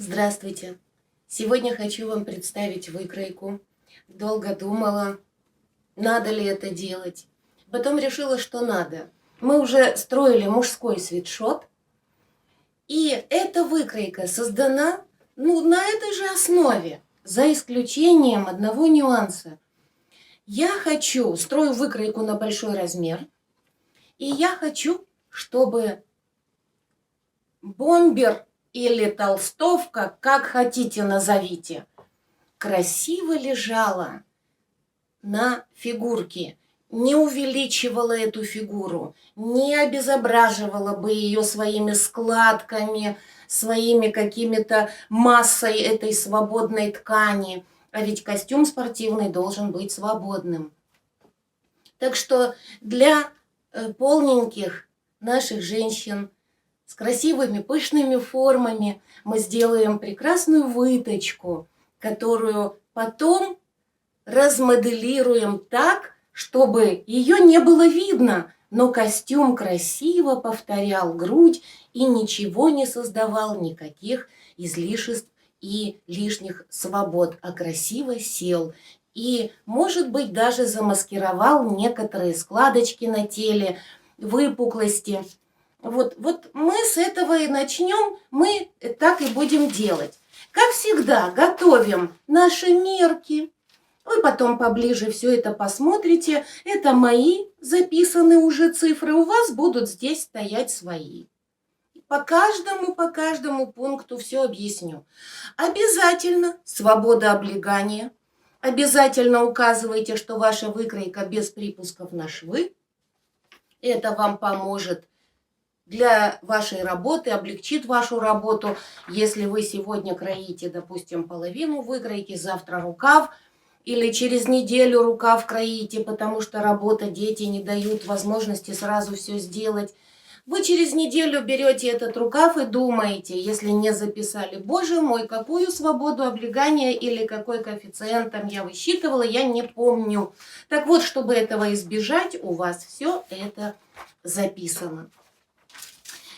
Здравствуйте! Сегодня хочу вам представить выкройку. Долго думала, надо ли это делать. Потом решила, что надо. Мы уже строили мужской свитшот. И эта выкройка создана на этой же основе, за исключением одного нюанса. Я строю выкройку на большой размер. И я хочу, чтобы бомбер или толстовка, как хотите назовите, красиво лежала на фигурке, не увеличивала эту фигуру, не обезображивала бы ее своими складками, своими какими-то массой этой свободной ткани. А ведь костюм спортивный должен быть свободным. Так что для полненьких наших женщин с красивыми пышными формами мы сделаем прекрасную выточку, которую потом размоделируем так, чтобы ее не было видно, но костюм красиво повторял грудь и ничего не создавал, никаких излишеств и лишних свобод, а красиво сел. И, может быть, даже замаскировал некоторые складочки на теле, выпуклости. Вот мы с этого и начнем, мы так и будем делать. Как всегда, готовим наши мерки. Вы потом поближе все это посмотрите. Это мои записаны уже цифры, у вас будут здесь стоять свои. По каждому пункту все объясню. Обязательно свобода облегания. Обязательно указывайте, что ваша выкройка без припусков на швы. Это вам поможет для вашей работы, облегчит вашу работу. Если вы сегодня кроите, допустим, половину выкройки, завтра рукав, или через неделю рукав кроите, потому что работа, дети не дают возможности сразу все сделать. Вы через неделю берете этот рукав и думаете, если не записали, боже мой, какую свободу облегания или какой коэффициент там я высчитывала, я не помню. Так вот, чтобы этого избежать, у вас все это записано.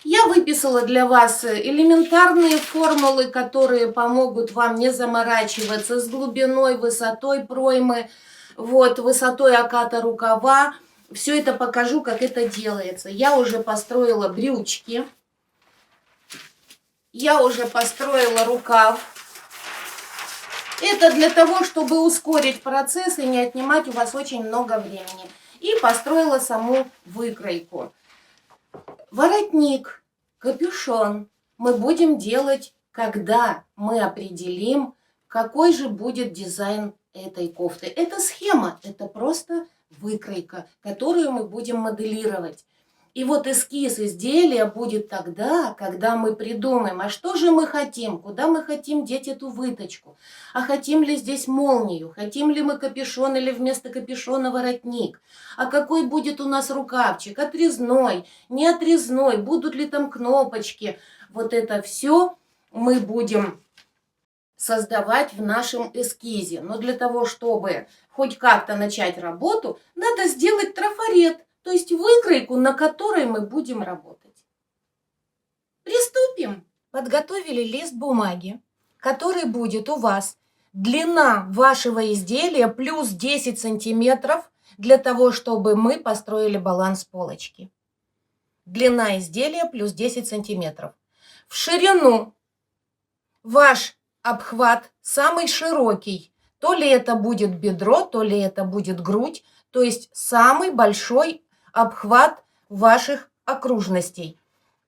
Я выписала для вас элементарные формулы, которые помогут вам не заморачиваться с глубиной, высотой проймы, высотой оката рукава. Все это покажу, как это делается. Я уже построила брючки. Я уже построила рукав. Это для того, чтобы ускорить процесс и не отнимать у вас очень много времени. И построила саму выкройку. Воротник, капюшон мы будем делать, когда мы определим, какой же будет дизайн этой кофты. Это схема, это просто выкройка, которую мы будем моделировать. И вот эскиз изделия будет тогда, когда мы придумаем, а что же мы хотим, куда мы хотим деть эту выточку, а хотим ли здесь молнию, хотим ли мы капюшон или вместо капюшона воротник, а какой будет у нас рукавчик, отрезной, не отрезной, будут ли там кнопочки. Вот это все мы будем создавать в нашем эскизе. Но для того, чтобы хоть как-то начать работу, надо сделать трафарет, то есть выкройку, на которой мы будем работать. Приступим. Подготовили лист бумаги, который будет у вас длина вашего изделия плюс 10 сантиметров для того, чтобы мы построили баланс полочки. Длина изделия плюс 10 сантиметров. В ширину ваш обхват самый широкий. То ли это будет бедро, то ли это будет грудь. То есть самый большой обхват ваших окружностей.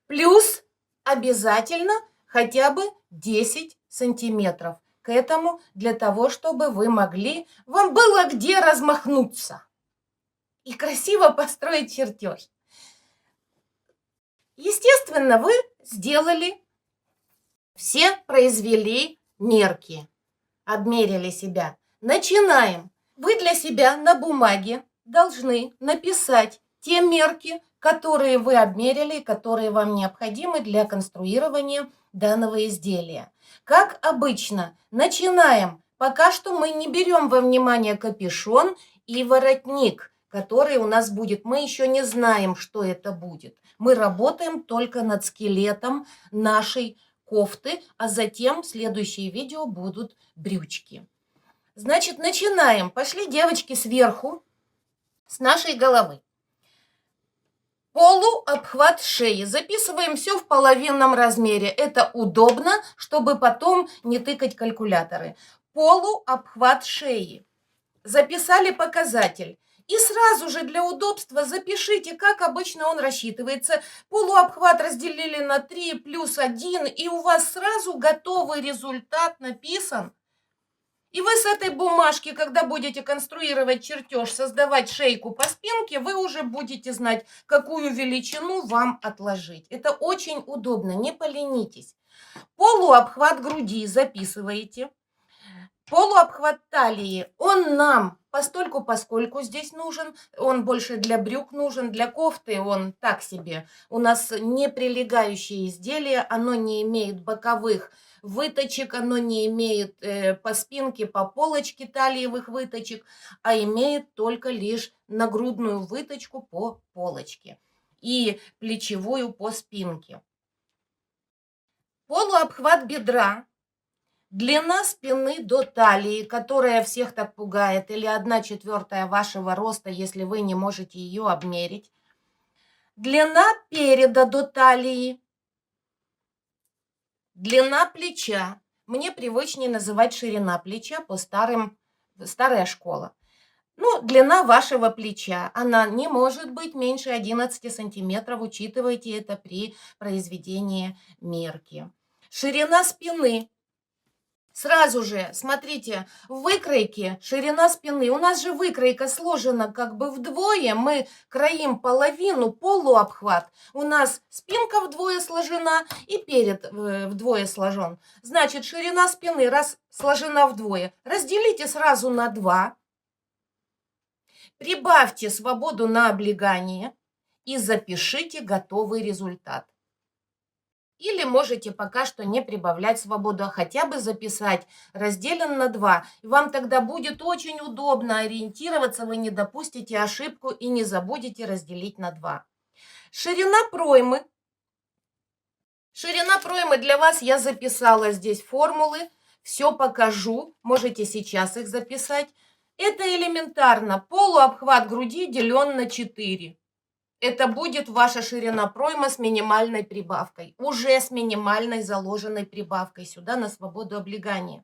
Плюс обязательно хотя бы 10 сантиметров к этому, для того, чтобы вам было где размахнуться и красиво построить чертеж. Естественно, вы сделали, все произвели мерки, обмерили себя. Начинаем. Вы для себя на бумаге должны написать те мерки, которые вы обмерили, которые вам необходимы для конструирования данного изделия. Как обычно, начинаем. Пока что мы не берем во внимание капюшон и воротник, который у нас будет. Мы еще не знаем, что это будет. Мы работаем только над скелетом нашей кофты, а затем в следующие видео будут брючки. Значит, начинаем. Пошли, девочки, сверху, с нашей головы. Полуобхват шеи. Записываем все в половинном размере. Это удобно, чтобы потом не тыкать калькуляторы. Полуобхват шеи. Записали показатель. И сразу же для удобства запишите, как обычно он рассчитывается. Полуобхват разделили на 3 плюс 1, и у вас сразу готовый результат написан. И вы с этой бумажки, когда будете конструировать чертеж, создавать шейку по спинке, вы уже будете знать, какую величину вам отложить. Это очень удобно, не поленитесь. Полуобхват груди записываете. Полуобхват талии, он нам постольку-поскольку здесь нужен, он больше для брюк нужен, для кофты он так себе. У нас не прилегающее изделие, оно не имеет боковых выточек, оно не имеет по спинке, по полочке талиевых выточек, а имеет только лишь нагрудную выточку по полочке и плечевую по спинке. Полуобхват бедра. Длина спины до талии, которая всех так пугает, или 1/4 вашего роста, если вы не можете ее обмерить. Длина переда до талии. Длина плеча. Мне привычнее называть ширина плеча по старая школа. Ну, длина вашего плеча, она не может быть меньше 11 сантиметров, учитывайте это при произведении мерки. Ширина спины. Сразу же, смотрите, в выкройке ширина спины. У нас же выкройка сложена как бы вдвое. Мы кроим половину, полуобхват. У нас спинка вдвое сложена и перед вдвое сложен. Значит, ширина спины раз сложена вдвое. Разделите сразу на 2. Прибавьте свободу на облегание и запишите готовый результат. Или можете пока что не прибавлять свободу, а хотя бы записать разделен на 2. И вам тогда будет очень удобно ориентироваться, вы не допустите ошибку и не забудете разделить на 2. Ширина проймы. Ширина проймы для вас я записала здесь формулы. Все покажу, можете сейчас их записать. Это элементарно. Полуобхват груди делен на 4. Это будет ваша ширина проймы с минимальной прибавкой. Уже с минимальной заложенной прибавкой сюда на свободу облегания.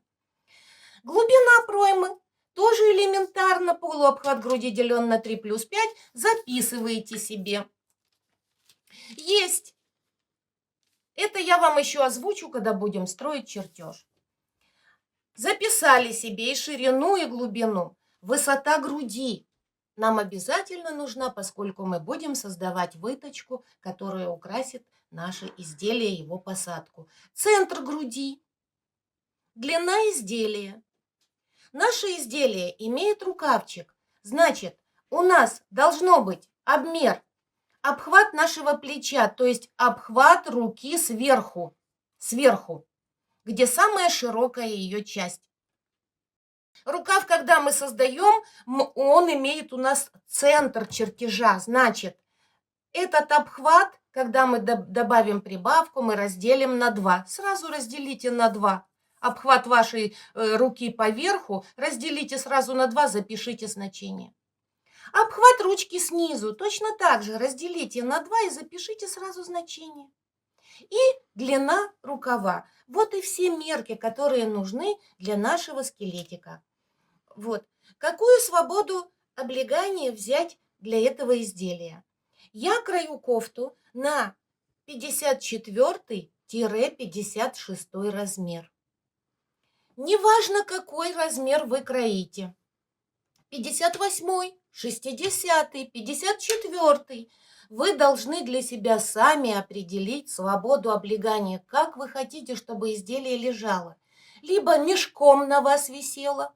Глубина проймы. Тоже элементарно. Полуобхват груди делен на 3 плюс 5. Записываете себе. Есть. Это я вам еще озвучу, когда будем строить чертеж. Записали себе и ширину, и глубину. Высота груди нам обязательно нужна, поскольку мы будем создавать выточку, которая украсит наше изделие, его посадку. Центр груди. Длина изделия. Наше изделие имеет рукавчик. Значит, у нас должно быть обмер, обхват нашего плеча, то есть обхват руки сверху, где самая широкая ее часть. Рукав, когда мы создаем, он имеет у нас центр чертежа. Значит, этот обхват, когда мы добавим прибавку, мы разделим на 2. Сразу разделите на 2. Обхват вашей руки по верху разделите сразу на 2, запишите значение. Обхват ручки снизу точно так же разделите на 2 и запишите сразу значение. И длина рукава. Вот и все мерки, которые нужны для нашего скелетика. Вот. Какую свободу облегания взять для этого изделия? Я крою кофту на 54-56 размер. Неважно, какой размер вы кроите. 58-й, 60-й, 54-й. Вы должны для себя сами определить свободу облегания, как вы хотите, чтобы изделие лежало. Либо мешком на вас висело,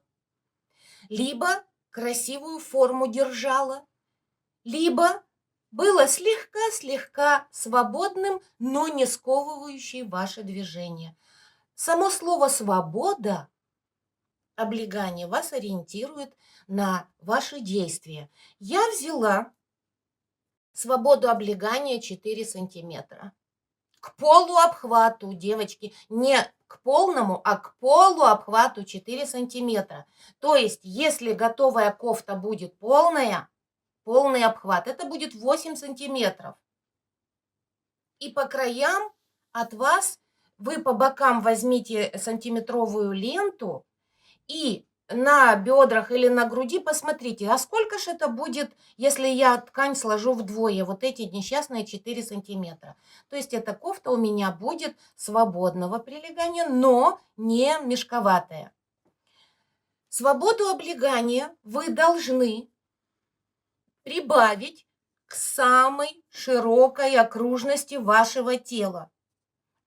либо красивую форму держала, либо было слегка свободным, но не сковывающее ваше движение. Само слово «свобода» облегание вас ориентирует на ваши действия. Я взяла свободу облегания 4 сантиметра. К полуобхвату, девочки, не к полному, а к полуобхвату 4 сантиметра. То есть, если готовая кофта будет полная, полный обхват, это будет 8 сантиметров. И по краям от вас вы по бокам возьмите сантиметровую ленту и на бедрах или на груди посмотрите, а сколько же это будет, если я ткань сложу вдвое, вот эти несчастные 4 сантиметра. То есть эта кофта у меня будет свободного прилегания, но не мешковатая. Свободу облегания вы должны прибавить к самой широкой окружности вашего тела.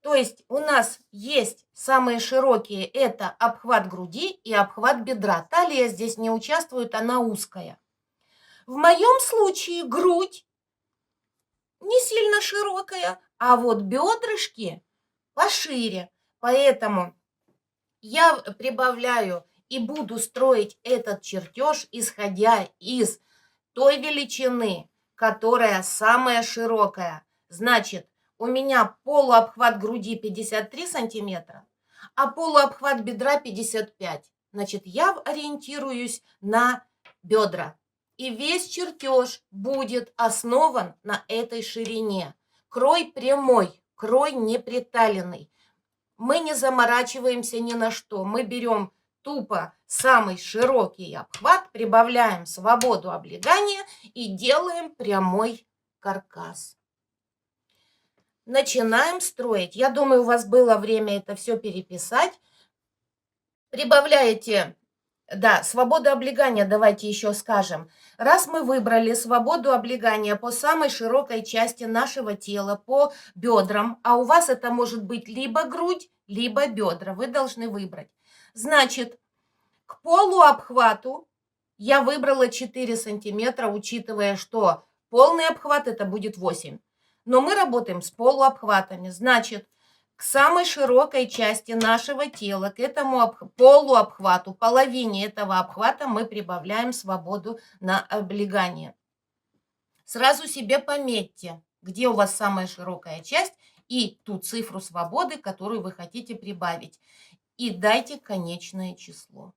То есть у нас есть самые широкие, это обхват груди и обхват бедра. Талия здесь не участвует, она узкая. В моем случае грудь не сильно широкая, а вот бедрышки пошире. Поэтому я прибавляю и буду строить этот чертеж, исходя из той величины, которая самая широкая. Значит, у меня полуобхват груди 53 сантиметра, а полуобхват бедра 55. Значит, я ориентируюсь на бедра. И весь чертеж будет основан на этой ширине. Крой прямой, крой не приталенный. Мы не заморачиваемся ни на что. Мы берем тупо самый широкий обхват, прибавляем свободу облегания и делаем прямой каркас. Начинаем строить. Я думаю, у вас было время это все переписать. Прибавляете, да, свободу облегания, давайте еще скажем. Раз мы выбрали свободу облегания по самой широкой части нашего тела, по бедрам, а у вас это может быть либо грудь, либо бедра, вы должны выбрать. Значит, к полуобхвату я выбрала 4 сантиметра, учитывая, что полный обхват это будет 8. Но мы работаем с полуобхватами. Значит, к самой широкой части нашего тела, к этому полуобхвату, половине этого обхвата мы прибавляем свободу на облегание. Сразу себе пометьте, где у вас самая широкая часть и ту цифру свободы, которую вы хотите прибавить. И дайте конечное число.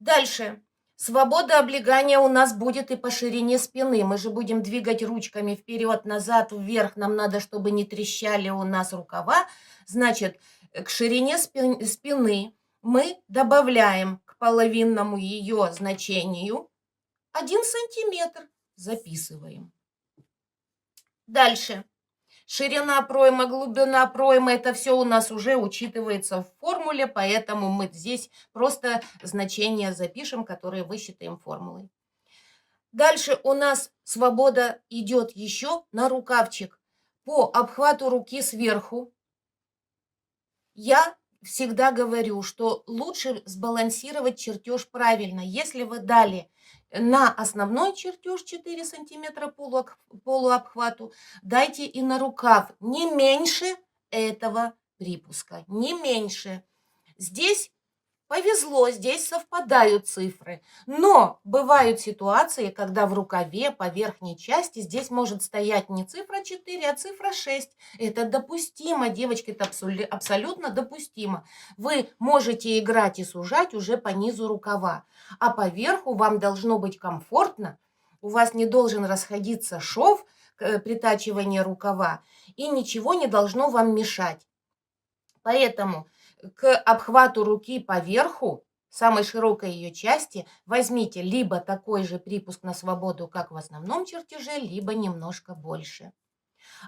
Дальше. Свобода облегания у нас будет и по ширине спины. Мы же будем двигать ручками вперед, назад, вверх. Нам надо, чтобы не трещали у нас рукава. Значит, к ширине спины мы добавляем к половинному ее значению 1 сантиметр. Записываем. Дальше. Ширина пройма, глубина пройма, это все у нас уже учитывается в формуле, поэтому мы здесь просто значения запишем, которые высчитаем формулой. Дальше у нас свобода идет еще на рукавчик. По обхвату руки сверху я всегда говорю, что лучше сбалансировать чертеж правильно. Если вы дали на основной чертеж 4 сантиметра полуобхвату, дайте и на рукав не меньше этого припуска, не меньше. Здесь повезло, здесь совпадают цифры, но бывают ситуации, когда в рукаве по верхней части здесь может стоять не цифра 4, а цифра 6. Это допустимо, девочки, это абсолютно допустимо. Вы можете играть и сужать уже по низу рукава, а по верху вам должно быть комфортно, у вас не должен расходиться шов притачивания рукава, и ничего не должно вам мешать. Поэтому к обхвату руки по верху, самой широкой ее части, возьмите либо такой же припуск на свободу, как в основном чертеже, либо немножко больше.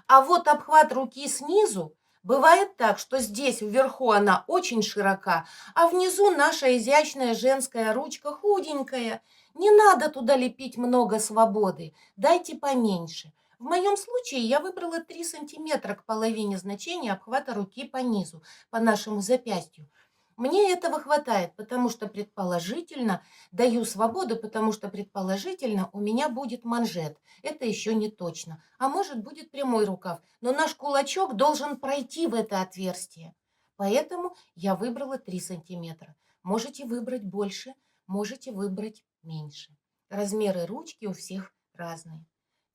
А вот обхват руки снизу, бывает так, что здесь вверху она очень широка, а внизу наша изящная женская ручка худенькая. Не надо туда лепить много свободы, дайте поменьше. В моем случае я выбрала 3 сантиметра к половине значения обхвата руки по низу, по нашему запястью. Мне этого хватает, потому что предположительно, даю свободу, потому что предположительно у меня будет манжет. Это еще не точно. А может будет прямой рукав. Но наш кулачок должен пройти в это отверстие. Поэтому я выбрала 3 сантиметра. Можете выбрать больше, можете выбрать меньше. Размеры ручки у всех разные.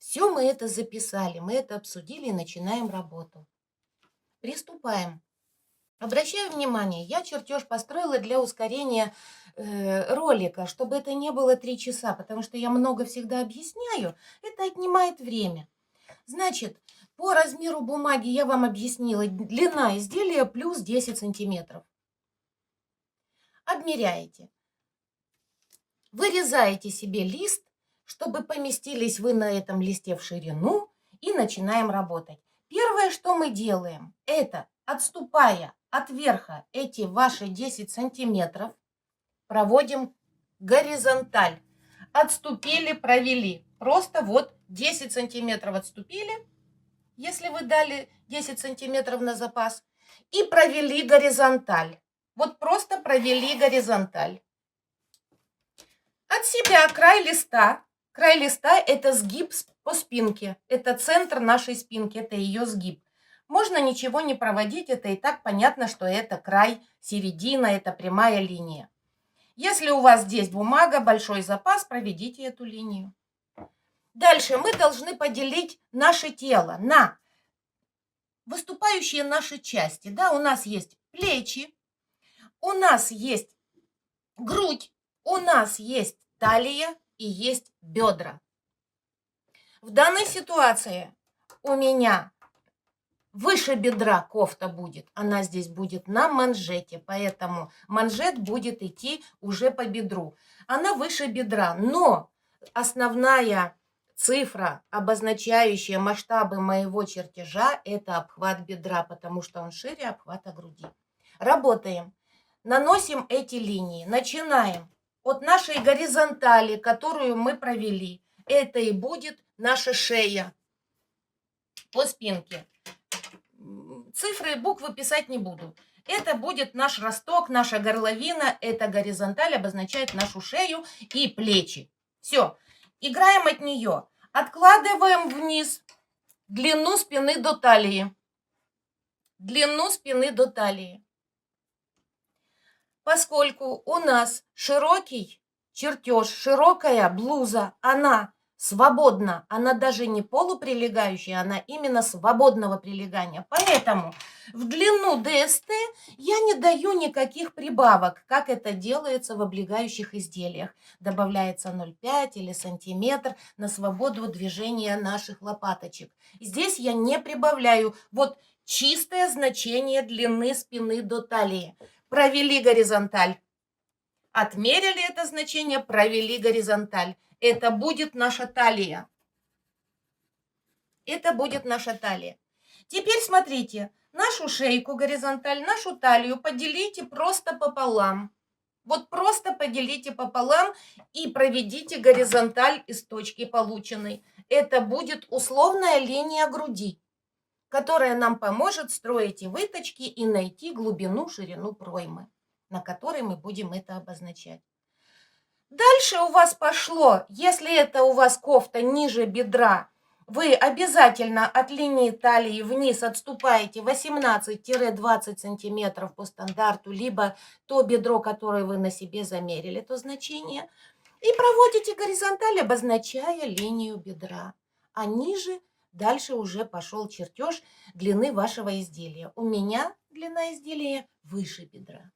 Все мы это записали, мы это обсудили и начинаем работу. Приступаем. Обращаю внимание, я чертеж построила для ускорения ролика, чтобы это не было 3 часа, потому что я много всегда объясняю, это отнимает время. Значит, по размеру бумаги я вам объяснила, длина изделия плюс 10 сантиметров. Обмеряете. Вырезаете себе лист, чтобы поместились вы на этом листе в ширину, и начинаем работать. Первое, что мы делаем, это, отступая от верха эти ваши 10 сантиметров, проводим горизонталь. Отступили, провели. Просто вот 10 сантиметров отступили, если вы дали 10 сантиметров на запас, и провели горизонталь. Вот просто провели горизонталь. От себя край листа. Край листа – это сгиб по спинке. Это центр нашей спинки, это ее сгиб. Можно ничего не проводить, это и так понятно, что это край, середина, это прямая линия. Если у вас здесь бумага, большой запас, проведите эту линию. Дальше мы должны поделить наше тело на выступающие наши части. Да, у нас есть плечи, у нас есть грудь, у нас есть талия и есть бедра. В данной ситуации у меня выше бедра кофта будет, она здесь будет на манжете, поэтому манжет будет идти уже по бедру. Она выше бедра, но основная цифра, обозначающая масштабы моего чертежа, это обхват бедра, потому что он шире обхвата груди. Работаем. Наносим эти линии. Начинаем от нашей горизонтали, которую мы провели. Это и будет наша шея по спинке. Цифры, буквы писать не буду. Это будет наш росток, наша горловина. Это горизонталь обозначает нашу шею и плечи. Все. Играем от нее. Откладываем вниз длину спины до талии. Длину спины до талии. Поскольку у нас широкий чертеж, широкая блуза, она свободна, она даже не полуприлегающая, она именно свободного прилегания. Поэтому в длину ДСТ я не даю никаких прибавок, как это делается в облегающих изделиях. Добавляется 0,5 или сантиметр на свободу движения наших лопаточек. Здесь я не прибавляю. Вот чистое значение длины спины до талии. Провели горизонталь. Отмерили это значение, провели горизонталь. Это будет наша талия. Это будет наша талия. Теперь смотрите, нашу шейку горизонталь, нашу талию поделите просто пополам. Вот просто поделите пополам и проведите горизонталь из точки полученной. Это будет условная линия груди, которая нам поможет строить и выточки, и найти глубину, ширину проймы, на которой мы будем это обозначать. Дальше у вас пошло, если это у вас кофта ниже бедра, вы обязательно от линии талии вниз отступаете 18-20 сантиметров по стандарту, либо то бедро, которое вы на себе замерили, то значение, и проводите горизонталь, обозначая линию бедра. А ниже дальше уже пошел чертеж длины вашего изделия. У меня длина изделия выше бедра.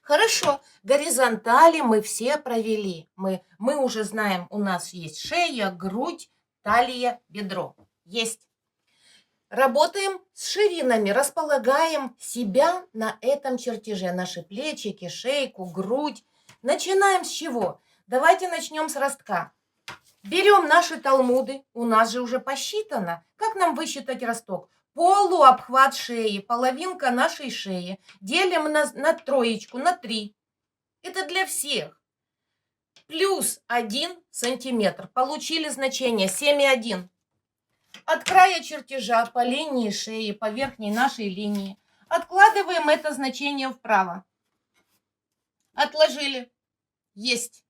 Хорошо, горизонтали мы все провели. Мы уже знаем, у нас есть шея, грудь, талия, бедро. Есть. Работаем с ширинами, располагаем себя на этом чертеже. Наши плечики, шейку, грудь. Начинаем с чего? Давайте начнем с ростка. Берем наши талмуды, у нас же уже посчитано. Как нам высчитать росток? Полуобхват шеи, половинка нашей шеи. Делим на троечку, на 3. Это для всех. Плюс 1 сантиметр. Получили значение 7,1. От края чертежа по линии шеи, по верхней нашей линии. Откладываем это значение вправо. Отложили. Есть.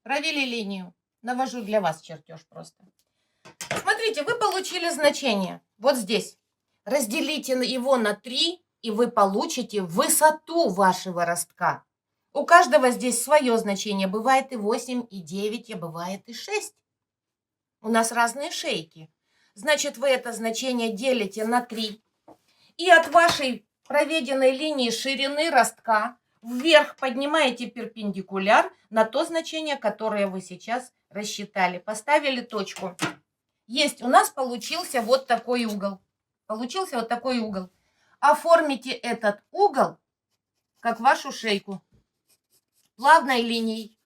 Провели линию. Навожу для вас чертеж просто. Смотрите, вы получили значение вот здесь. Разделите его на 3, и вы получите высоту вашего ростка. У каждого здесь свое значение. Бывает и 8, и 9, а бывает и 6. У нас разные шейки. Значит, вы это значение делите на 3. И от вашей проведенной линии ширины ростка вверх поднимаете перпендикуляр на то значение, которое вы сейчас рассчитали. Поставили точку. Есть, у нас получился вот такой угол. Получился вот такой угол. Оформите этот угол, как вашу шейку, плавной линией.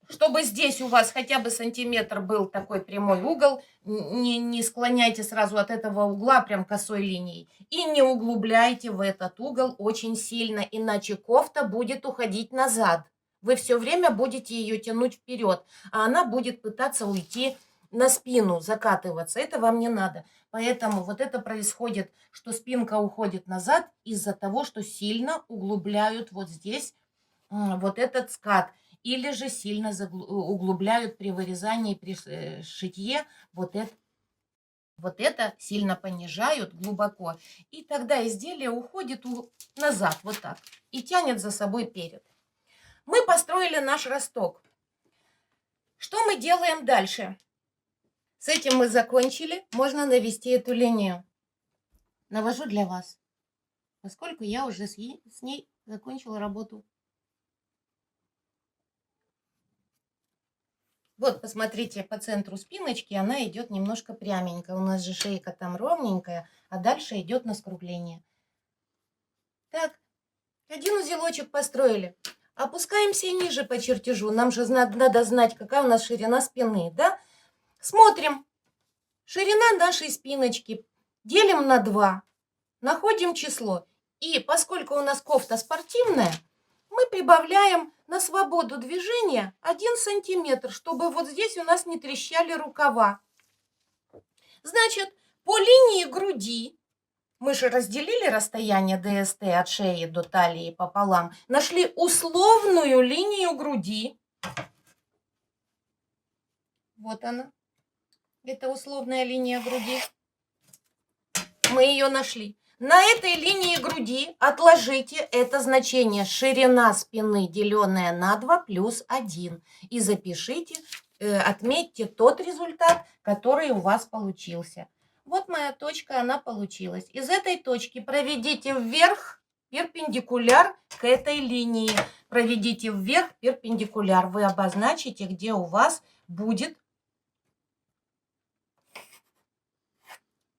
Чтобы здесь у вас хотя бы сантиметр был такой прямой угол, не склоняйте сразу от этого угла прям косой линией. И не углубляйте в этот угол очень сильно, иначе кофта будет уходить назад. Вы все время будете ее тянуть вперед, а она будет пытаться уйти на спину, закатываться. Это вам не надо. Поэтому вот это происходит, что спинка уходит назад из-за того, что сильно углубляют вот здесь вот этот скат. Или же сильно углубляют при вырезании, при шитье вот это сильно понижают глубоко. И тогда изделие уходит назад вот так и тянет за собой перед. Мы построили наш росток. Что мы делаем дальше? С этим мы закончили. Можно навести эту линию. Навожу для вас, поскольку я уже с ней закончила работу. Вот, посмотрите, по центру спиночки она идет немножко пряменько. У нас же шейка там ровненькая, а дальше идет на скругление. Так, один узелочек построили. Опускаемся ниже по чертежу. Нам же надо знать, какая у нас ширина спины, да? Смотрим. Ширина нашей спиночки делим на 2. Находим число. И поскольку у нас кофта спортивная, мы прибавляем на свободу движения 1 сантиметр, чтобы вот здесь у нас не трещали рукава. Значит, по линии груди, мы же разделили расстояние ДСТ от шеи до талии пополам, нашли условную линию груди. Вот она. Это условная линия груди. Мы ее нашли. На этой линии груди отложите это значение ширина спины, деленная на 2 плюс 1. И запишите, отметьте тот результат, который у вас получился. Вот моя точка, она получилась. Из этой точки проведите вверх перпендикуляр к этой линии. Проведите вверх перпендикуляр. Вы обозначите, где у вас будет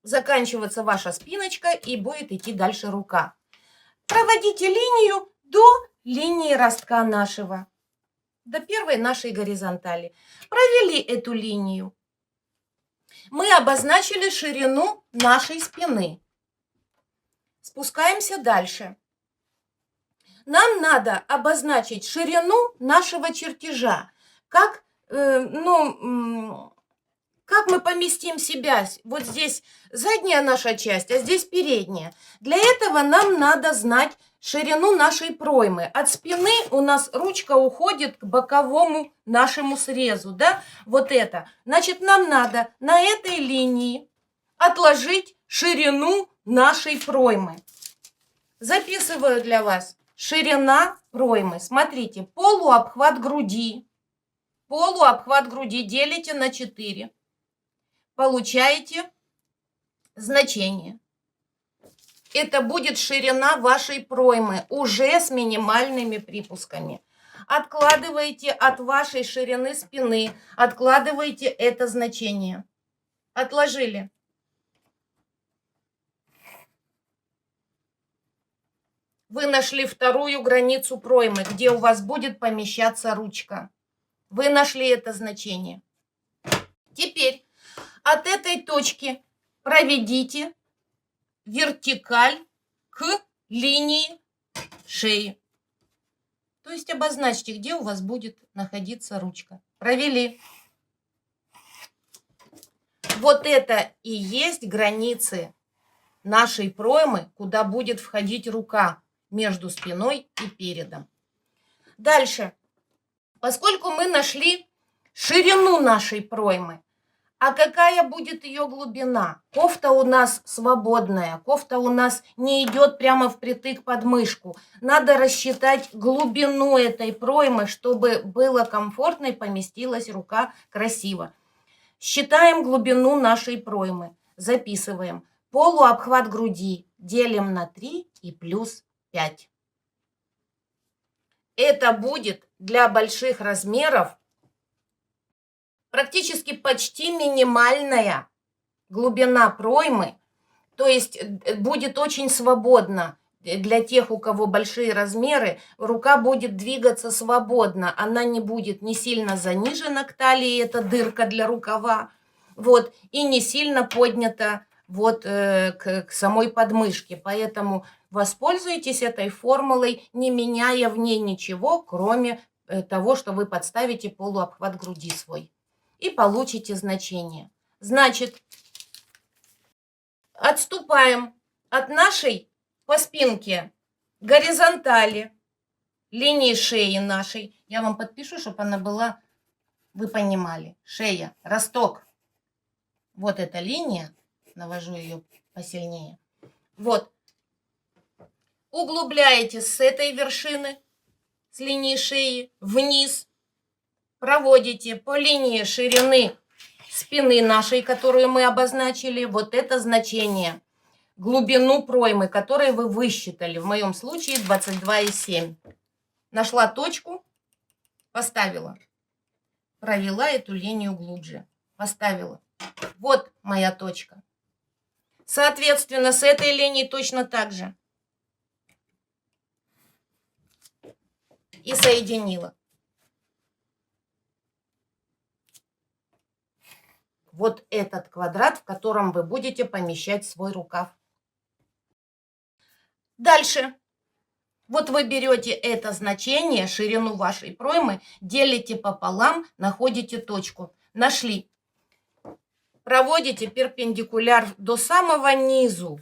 заканчиваться ваша спиночка и будет идти дальше рука. Проводите линию до линии ростка нашего, до первой нашей горизонтали. Провели эту линию. Мы обозначили ширину нашей спины. Спускаемся дальше. Нам надо обозначить ширину нашего чертежа. Как мы поместим себя? Вот здесь задняя наша часть, а здесь передняя. Для этого нам надо знать ширину нашей проймы. От спины у нас ручка уходит к боковому нашему срезу, да? Вот это. Значит, нам надо на этой линии отложить ширину нашей проймы. Записываю для вас. Ширина проймы. Смотрите, полуобхват груди. Полуобхват груди делите на 4. Получаете значение. Это будет ширина вашей проймы, уже с минимальными припусками. Откладываете от вашей ширины спины, откладываете это значение. Отложили. Вы нашли вторую границу проймы, где у вас будет помещаться ручка. Вы нашли это значение. Теперь от этой точки проведите вертикаль к линии шеи. То есть обозначьте, где у вас будет находиться ручка. Провели. Вот это и есть границы нашей проймы, куда будет входить рука между спиной и передом. Дальше. Поскольку мы нашли ширину нашей проймы, А какая будет ее глубина? Кофта у нас свободная, кофта у нас не идет прямо впритык под мышку. Надо рассчитать глубину этой проймы, чтобы было комфортно и поместилась рука красиво. Считаем глубину нашей проймы. Записываем. Полуобхват груди делим на 3 и плюс 5. Это будет для больших размеров практически почти минимальная глубина проймы, то есть будет очень свободно для тех, у кого большие размеры, рука будет двигаться свободно, она не будет не сильно занижена к талии, это дырка для рукава, вот, и не сильно поднята вот к самой подмышке, поэтому воспользуйтесь этой формулой, не меняя в ней ничего, кроме того, что вы подставите полуобхват груди свой. И получите значение. Значит, отступаем от нашей по спинке горизонтали линии шеи нашей. Я вам подпишу, чтобы она была, вы понимали. Шея, росток. Вот эта линия. Навожу ее посильнее. Вот. Углубляете с этой вершины, с линии шеи вниз. Проводите по линии ширины спины нашей, которую мы обозначили, вот это значение, глубину проймы, которую вы высчитали, в моем случае 22,7. Нашла точку, поставила, провела эту линию глубже, поставила. Вот моя точка. Соответственно, с этой линией точно так же. И соединила. Вот этот квадрат, в котором вы будете помещать свой рукав. Дальше. Вот вы берете это значение, ширину вашей проймы, делите пополам, находите точку. Нашли. Проводите перпендикуляр до самого низу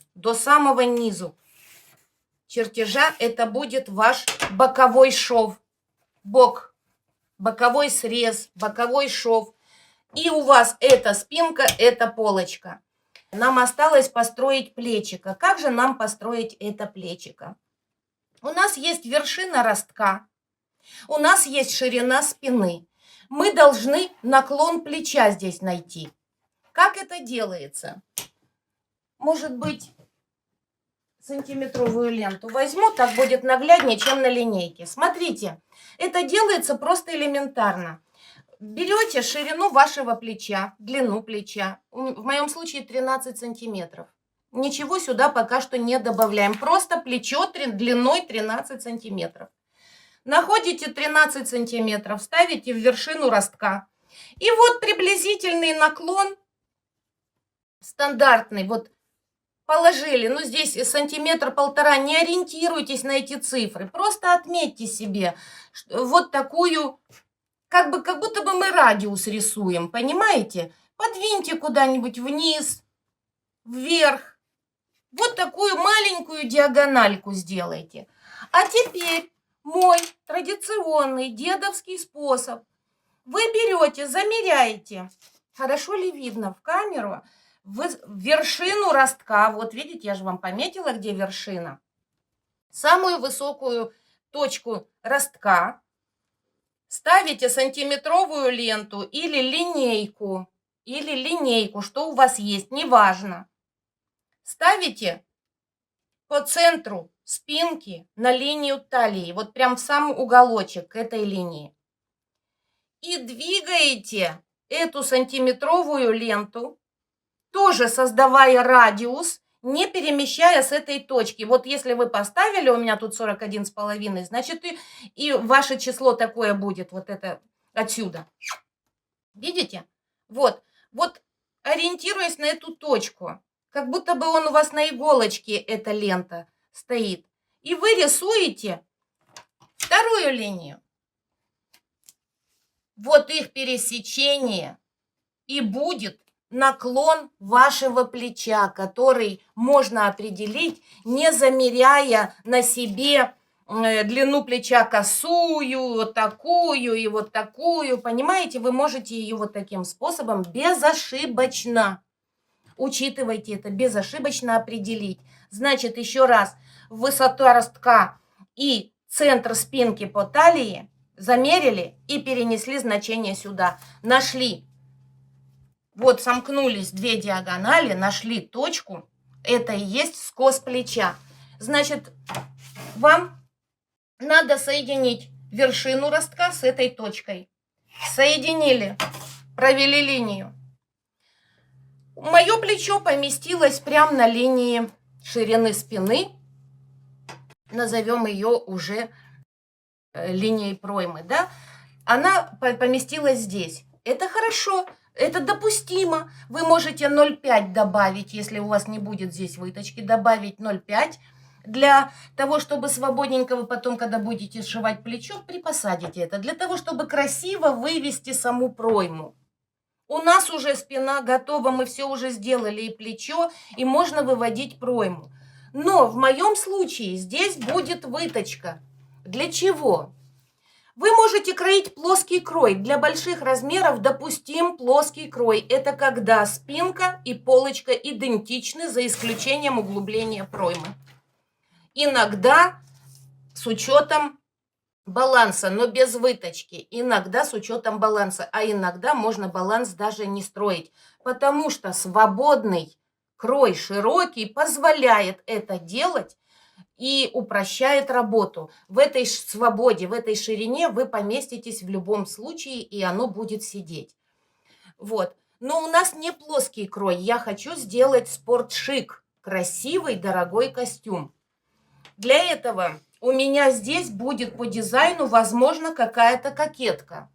чертежа. Это будет ваш боковой шов. Бок, боковой срез, боковой шов. И у вас эта спинка, эта полочка. Нам осталось построить плечико. Как же нам построить это плечико? У нас есть вершина ростка. У нас есть ширина спины. Мы должны наклон плеча здесь найти. Как это делается? Может быть, сантиметровую ленту возьму, так будет нагляднее, чем на линейке. Смотрите, это делается просто элементарно. Берете ширину вашего плеча, длину плеча, в моем случае 13 сантиметров. Ничего сюда пока что не добавляем, просто плечо длиной 13 сантиметров. Находите 13 сантиметров, ставите в вершину ростка. И вот приблизительный наклон, стандартный, вот положили, ну здесь сантиметр-полтора, не ориентируйтесь на эти цифры, просто отметьте себе вот такую... Как будто бы мы радиус рисуем, понимаете? Подвиньте куда-нибудь вниз, вверх. Вот такую маленькую диагональку сделайте. А теперь мой традиционный дедовский способ. Вы берете, замеряете. Хорошо ли видно в камеру? В вершину ростка, вот видите, я же вам пометила, где вершина. Самую высокую точку ростка. Ставите сантиметровую ленту или линейку, что у вас есть, неважно. Ставите по центру спинки на линию талии, вот прям в сам уголочек этой линии. И двигаете эту сантиметровую ленту, тоже создавая радиус, не перемещая с этой точки. Вот если вы поставили, у меня тут 41,5, значит и ваше число такое будет, вот это отсюда. Видите? Вот ориентируясь на эту точку, как будто бы он у вас на иголочке, эта лента стоит. И вы рисуете вторую линию. Вот их пересечение и будет наклон вашего плеча, который можно определить, не замеряя на себе длину плеча косую, вот такую и вот такую. Понимаете, вы можете ее вот таким способом безошибочно, учитывайте это, безошибочно определить. Значит, еще раз, высота ростка и центр спинки по талии замерили и перенесли значение сюда. Нашли. Вот сомкнулись две диагонали, нашли точку. Это и есть скос плеча. Значит, вам надо соединить вершину ростка с этой точкой. Соединили, провели линию. Мое плечо поместилось прямо на линии ширины спины. Назовем ее уже линией проймы, да? Она поместилась здесь. Это хорошо, это допустимо. Вы можете 0,5 добавить, если у вас не будет здесь выточки, добавить 0,5. Для того, чтобы свободненько вы потом, когда будете сшивать плечо, припосадите это. Для того, чтобы красиво вывести саму пройму. У нас уже спина готова, мы все уже сделали, и плечо, и можно выводить пройму. Но в моем случае здесь будет выточка. Для чего? Вы можете кроить плоский крой. Для больших размеров допустим плоский крой. Это когда спинка и полочка идентичны, за исключением углубления проймы. Иногда с учетом баланса, но без выточки. Иногда с учетом баланса, а иногда можно баланс даже не строить, потому что свободный крой широкий позволяет это делать и упрощает работу. В этой свободе, в этой ширине вы поместитесь в любом случае, и оно будет сидеть. Вот. Но у нас не плоский крой. Я хочу сделать спортшик, красивый, дорогой костюм. Для этого у меня здесь будет по дизайну, возможно, какая-то кокетка.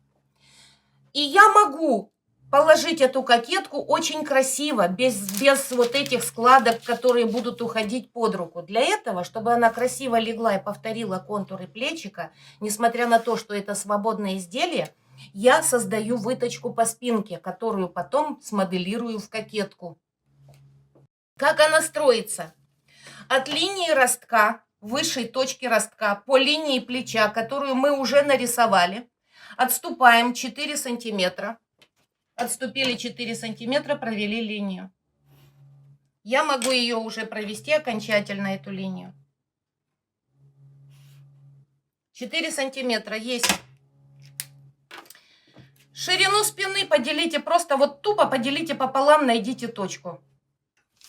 И я могу положить эту кокетку очень красиво, без вот этих складок, которые будут уходить под руку. Для этого, чтобы она красиво легла и повторила контуры плечика, несмотря на то, что это свободное изделие, я создаю выточку по спинке, которую потом смоделирую в кокетку. Как она строится? От линии ростка, высшей точки ростка, по линии плеча, которую мы уже нарисовали, отступаем 4 сантиметра. Отступили 4 сантиметра, провели линию. Я могу ее уже провести окончательно, эту линию. 4 сантиметра есть. Ширину спины поделите, просто вот тупо поделите пополам, найдите точку.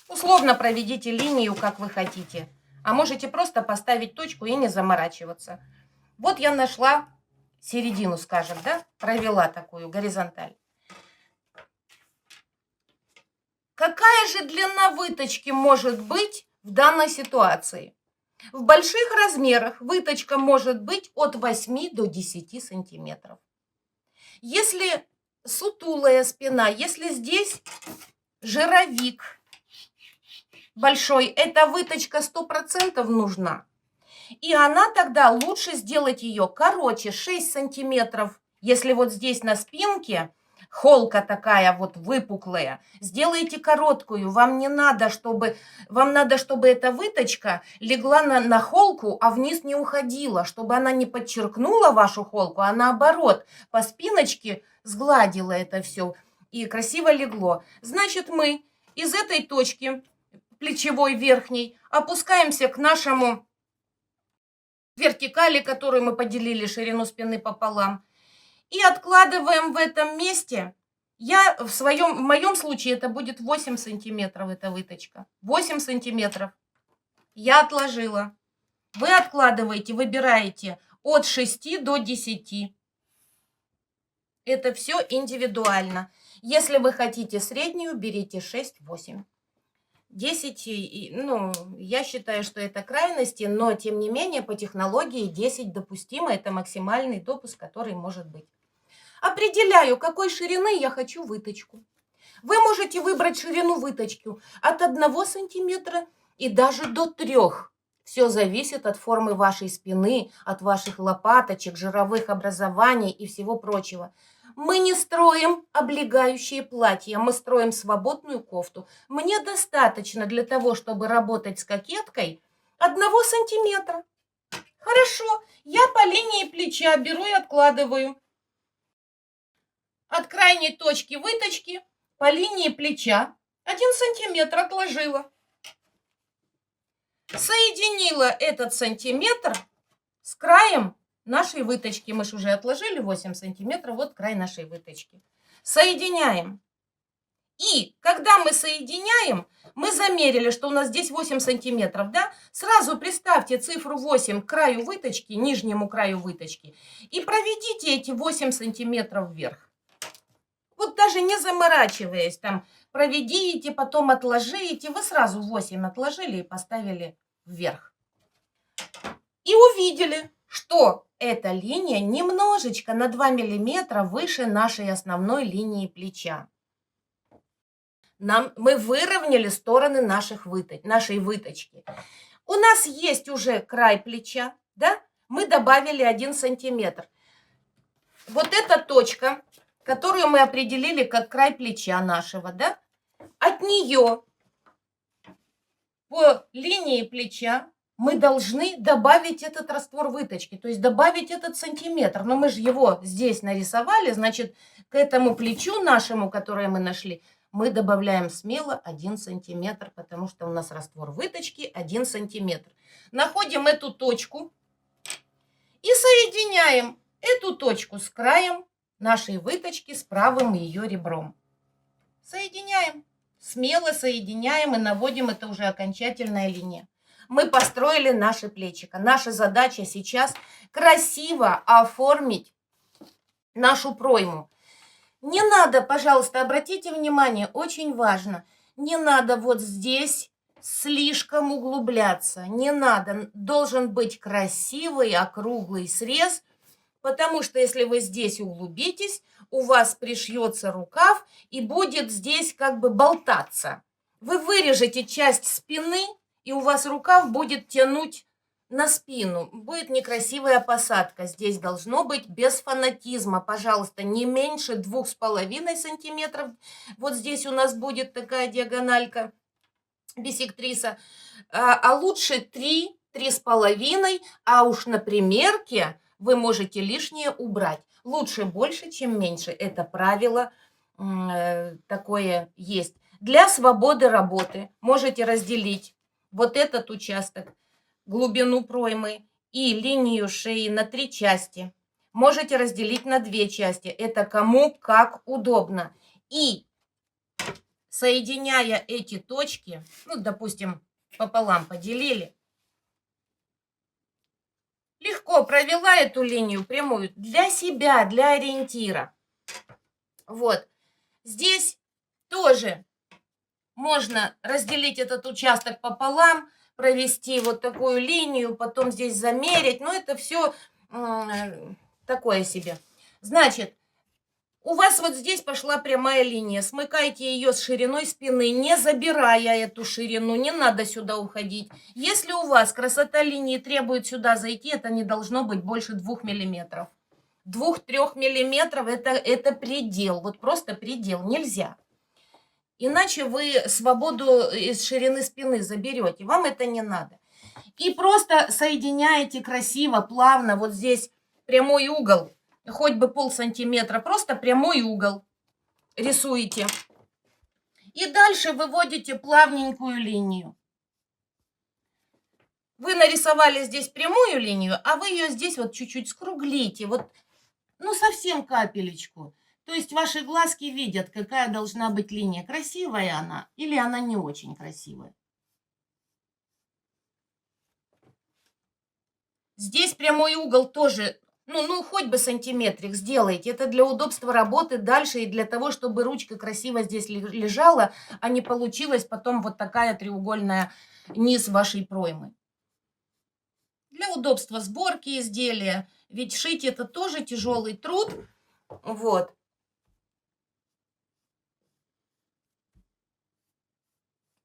Условно проведите линию, как вы хотите. А можете просто поставить точку и не заморачиваться. Вот я нашла середину, скажем, да, провела такую горизонталь. Какая же длина выточки может быть в данной ситуации? В больших размерах выточка может быть от 8 до 10 сантиметров. Если сутулая спина, если здесь жировик большой, эта выточка 100% нужна. И она тогда лучше сделать ее короче, 6 сантиметров. Если вот здесь на спинке холка такая вот выпуклая, сделайте короткую. Вам надо, чтобы эта выточка легла на холку, а вниз не уходила, чтобы она не подчеркнула вашу холку, а наоборот, по спиночке сгладила это все и красиво легло. Значит, мы из этой точки плечевой верхней опускаемся к нашему вертикали, которую мы поделили ширину спины пополам, и откладываем в этом месте. В моем случае это будет 8 сантиметров, эта выточка. 8 сантиметров. Я отложила. Вы откладываете, выбираете от 6 до 10. Это все индивидуально. Если вы хотите среднюю, берите 6-8. 10, ну, я считаю, что это крайности, но тем не менее по технологии 10 допустимо, это максимальный допуск, который может быть. Определяю, какой ширины я хочу выточку. Вы можете выбрать ширину выточки от 1 сантиметра и даже до 3. Все зависит от формы вашей спины, от ваших лопаточек, жировых образований и всего прочего. Мы не строим облегающие платья, мы строим свободную кофту. Мне достаточно для того, чтобы работать с кокеткой, 1 сантиметра. Хорошо, я по линии плеча беру и откладываю. От крайней точки выточки по линии плеча 1 сантиметр отложила. Соединила этот сантиметр с краем нашей выточки. Мы же уже отложили 8 сантиметров, вот край нашей выточки. Соединяем. И когда мы соединяем, мы замерили, что у нас здесь 8 сантиметров, да? Сразу приставьте цифру 8 к краю выточки, нижнему краю выточки, и проведите эти 8 сантиметров вверх. Вот даже не заморачиваясь, там проведите, потом отложите, вы сразу 8 отложили и поставили вверх. И увидели, что эта линия немножечко на 2 миллиметра выше нашей основной линии плеча. Мы выровняли стороны нашей выточки. У нас есть уже край плеча, да? Мы добавили 1 сантиметр. Вот эта точка, которую мы определили как край плеча нашего, да? От нее по линии плеча мы должны добавить этот раствор выточки, то есть добавить этот сантиметр. Но мы же его здесь нарисовали, значит, к этому плечу нашему, которое мы нашли, мы добавляем смело 1 сантиметр, потому что у нас раствор выточки 1 сантиметр. Находим эту точку и соединяем эту точку с краем нашей выточки, с правым ее ребром. Соединяем, смело соединяем и наводим, это уже окончательная линия. Мы построили наше плечико. Наша задача сейчас красиво оформить нашу пройму. Не надо, пожалуйста, обратите внимание, очень важно, не надо вот здесь слишком углубляться, не надо. Должен быть красивый округлый срез, потому что если вы здесь углубитесь, у вас пришьется рукав и будет здесь как бы болтаться. Вы вырежете часть спины, и у вас рукав будет тянуть на спину. Будет некрасивая посадка. Здесь должно быть без фанатизма. Пожалуйста, не меньше 2,5 сантиметров. Вот здесь у нас будет такая диагональка, биссектриса. А лучше 3, 3,5. А уж на примерке вы можете лишнее убрать. Лучше больше, чем меньше. Это правило такое есть. Для свободы работы можете разделить вот этот участок, глубину проймы и линию шеи на 3 части. Можете разделить на 2 части. Это кому как удобно. И соединяя эти точки, ну, допустим, пополам поделили, легко провела эту линию прямую для себя, для ориентира. Вот. Здесь тоже можно разделить этот участок пополам, провести вот такую линию, потом здесь замерить. Но это все такое себе. Значит, у вас вот здесь пошла прямая линия. Смыкайте ее с шириной спины, не забирая эту ширину. Не надо сюда уходить. Если у вас красота линии требует сюда зайти, это не должно быть больше 2 миллиметров. 2-3 миллиметров это предел. Вот просто предел. Нельзя. Иначе вы свободу из ширины спины заберете. Вам это не надо. И просто соединяете красиво, плавно. Вот здесь прямой угол. Хоть бы полсантиметра. Просто прямой угол рисуете. И дальше выводите плавненькую линию. Вы нарисовали здесь прямую линию, а вы ее здесь вот чуть-чуть скруглите. Вот, ну, совсем капелечку. То есть ваши глазки видят, какая должна быть линия. Красивая она или она не очень красивая. Здесь прямой угол тоже, ну хоть бы сантиметрик сделайте. Это для удобства работы дальше и для того, чтобы ручка красиво здесь лежала, а не получилась потом вот такая треугольная низ вашей проймы. Для удобства сборки изделия. Ведь шить это тоже тяжелый труд. Вот.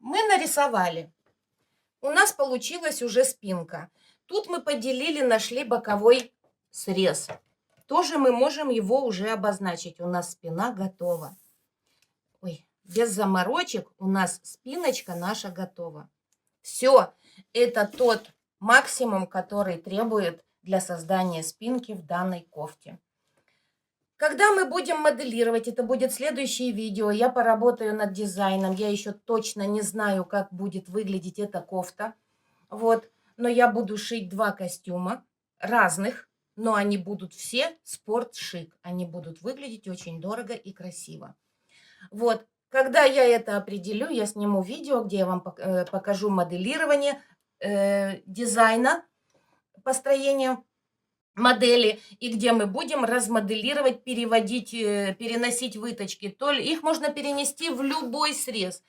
Мы нарисовали. У нас получилась уже спинка. Тут мы поделили, нашли боковой срез. Тоже мы можем его уже обозначить. У нас спина готова. Ой, без заморочек у нас спиночка наша готова. Все, это тот максимум, который требует для создания спинки в данной кофте. Когда мы будем моделировать, это будет следующее видео, я поработаю над дизайном, я еще точно не знаю, как будет выглядеть эта кофта. Вот, но я буду шить 2 костюма разных, но они будут все спорт-шик, они будут выглядеть очень дорого и красиво. Вот, когда я это определю, я сниму видео, где я вам покажу моделирование дизайна, построения модели, и где мы будем размоделировать, переводить, переносить выточки. То ли их можно перенести в любой срез.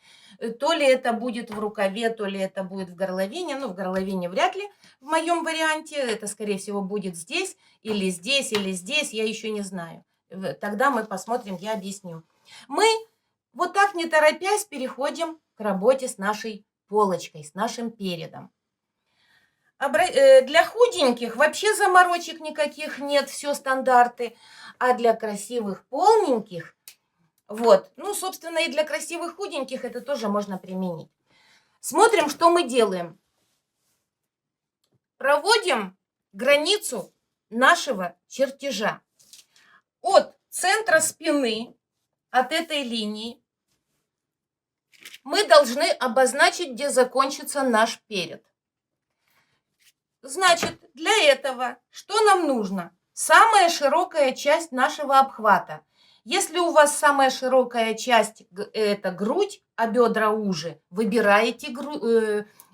То ли это будет в рукаве, то ли это будет в горловине. Ну, в горловине вряд ли в моем варианте. Это, скорее всего, будет здесь, или здесь, или здесь. Я еще не знаю. Тогда мы посмотрим, я объясню. Мы вот так, не торопясь, переходим к работе с нашей полочкой, с нашим передом. Для худеньких вообще заморочек никаких нет, все стандарты. А для красивых полненьких, вот, ну, собственно, и для красивых худеньких это тоже можно применить. Смотрим, что мы делаем. Проводим границу нашего чертежа. От центра спины, от этой линии, мы должны обозначить, где закончится наш перед. Значит, для этого что нам нужно? Самая широкая часть нашего обхвата. Если у вас самая широкая часть – это грудь, а бедра уже, выбираете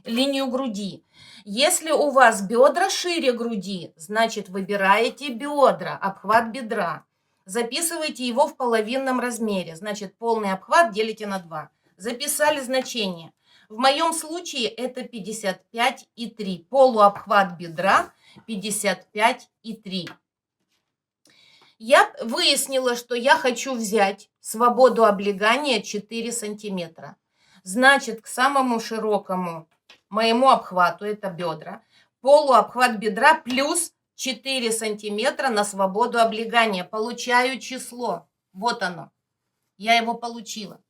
линию груди. Если у вас бедра шире груди, значит, выбираете бедра, обхват бедра. Записывайте его в половинном размере. Значит, полный обхват делите на 2. Записали значение. В моем случае это 55,3. Полуобхват бедра 55,3. Я выяснила, что я хочу взять свободу облегания 4 сантиметра. Значит, к самому широкому моему обхвату, это бедра, полуобхват бедра плюс 4 сантиметра на свободу облегания. Получаю число. Вот оно. Я его получила.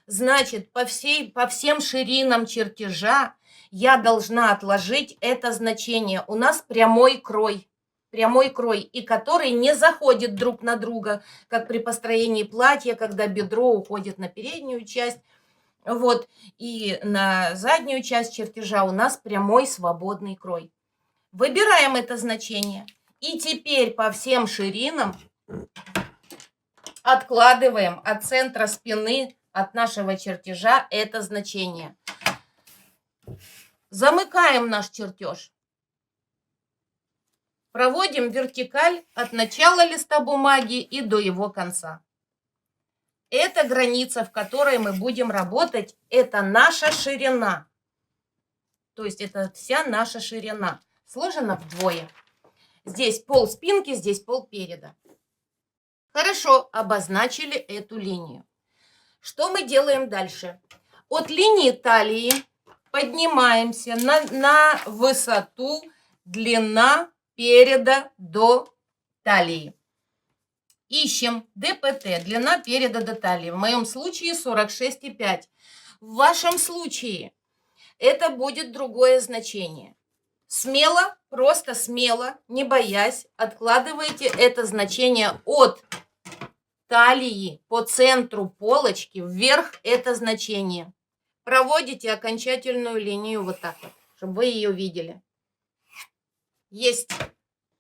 Значит, по всем ширинам чертежа я должна отложить это значение. У нас прямой крой, и который не заходит друг на друга, как при построении платья, когда бедро уходит на переднюю часть. Вот, и на заднюю часть чертежа у нас прямой свободный крой. Выбираем это значение. И теперь по всем ширинам откладываем от центра спины, от нашего чертежа это значение. Замыкаем наш чертеж. Проводим вертикаль от начала листа бумаги и до его конца. Это граница, в которой мы будем работать, это наша ширина. То есть это вся наша ширина. Сложена вдвое. Здесь пол спинки, здесь пол переда. Хорошо, обозначили эту линию. Что мы делаем дальше? От линии талии поднимаемся на высоту длина переда до талии. Ищем ДПТ, длина переда до талии. В моем случае 46,5. В вашем случае это будет другое значение. Смело, просто смело, не боясь, откладывайте это значение от талии по центру полочки вверх это значение. Проводите окончательную линию вот так вот, чтобы вы ее видели. Есть.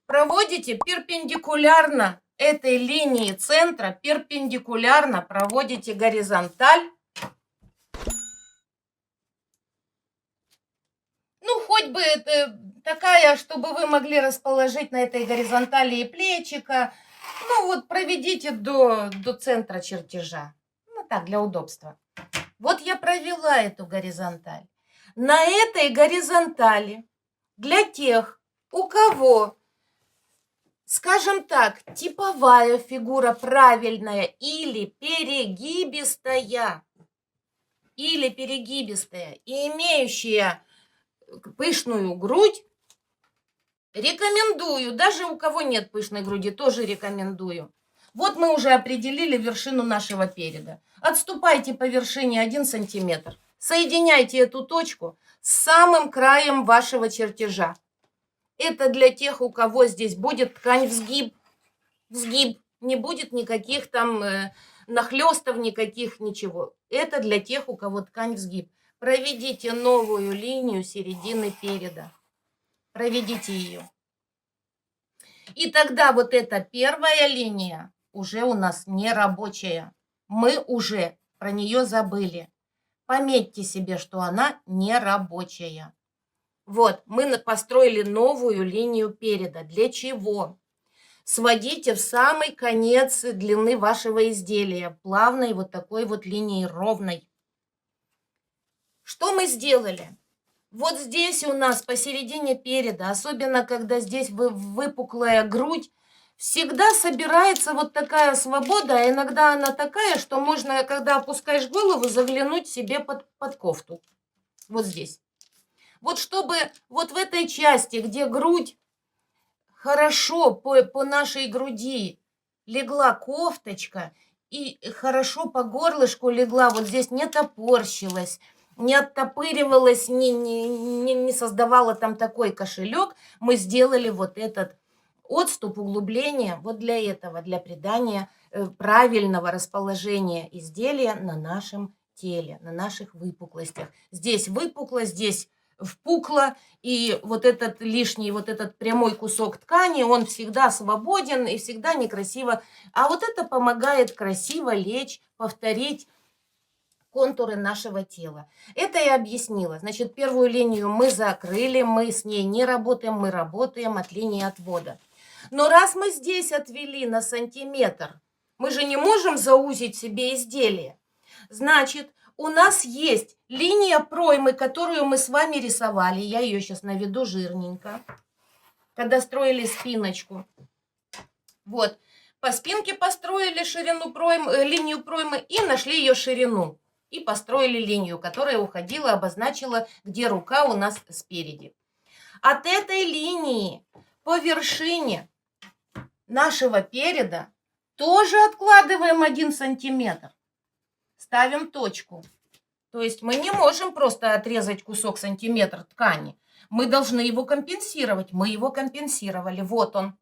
Проводите перпендикулярно этой линии центра, перпендикулярно проводите горизонталь. Ну, хоть бы это такая, чтобы вы могли расположить на этой горизонтали и плечика. Ну, вот проведите до центра чертежа. Ну, так, для удобства. Вот я провела эту горизонталь. На этой горизонтали для тех, у кого, скажем так, типовая фигура правильная или перегибистая, и имеющая пышную грудь, рекомендую, даже у кого нет пышной груди, тоже рекомендую. Вот мы уже определили вершину нашего переда. Отступайте по вершине 1 сантиметр. Соединяйте эту точку с самым краем вашего чертежа. Это для тех, у кого здесь будет ткань взгиб, не будет никаких там нахлестов, никаких ничего. Это для тех, у кого ткань взгиб. Проведите новую линию середины переда. Проведите ее. И тогда вот эта первая линия уже у нас не рабочая. Мы уже про нее забыли. Пометьте себе, что она не рабочая. Вот, мы построили новую линию переда. Для чего? Сводите в самый конец длины вашего изделия, плавной вот такой вот линией ровной. Что мы сделали? Вот здесь у нас посередине переда, особенно когда здесь выпуклая грудь, всегда собирается вот такая свобода, а иногда она такая, что можно, когда опускаешь голову, заглянуть себе под кофту. Вот здесь. Вот чтобы вот в этой части, где грудь, хорошо по нашей груди легла кофточка, и хорошо по горлышку легла, вот здесь не топорщилась, не оттопыривалась, не создавала там такой кошелек, мы сделали вот этот отступ, углубление вот для этого, для придания правильного расположения изделия на нашем теле, на наших выпуклостях. Здесь выпукло, здесь впукло, и вот этот лишний, вот этот прямой кусок ткани, он всегда свободен и всегда некрасиво. А вот это помогает красиво лечь, повторить контуры нашего тела. Это я объяснила. Значит, первую линию мы закрыли, мы с ней не работаем, мы работаем от линии отвода. Но раз мы здесь отвели на сантиметр, мы же не можем заузить себе изделие. Значит, у нас есть линия проймы, которую мы с вами рисовали. Я ее сейчас наведу жирненько, когда строили спиночку. Вот, по спинке построили ширину проймы, линию проймы и нашли ее ширину. И построили линию, которая уходила, обозначила, где рука у нас спереди. От этой линии по вершине нашего переда тоже откладываем 1 сантиметр. Ставим точку. То есть мы не можем просто отрезать кусок сантиметра ткани. Мы должны его компенсировать. Мы его компенсировали. Вот он.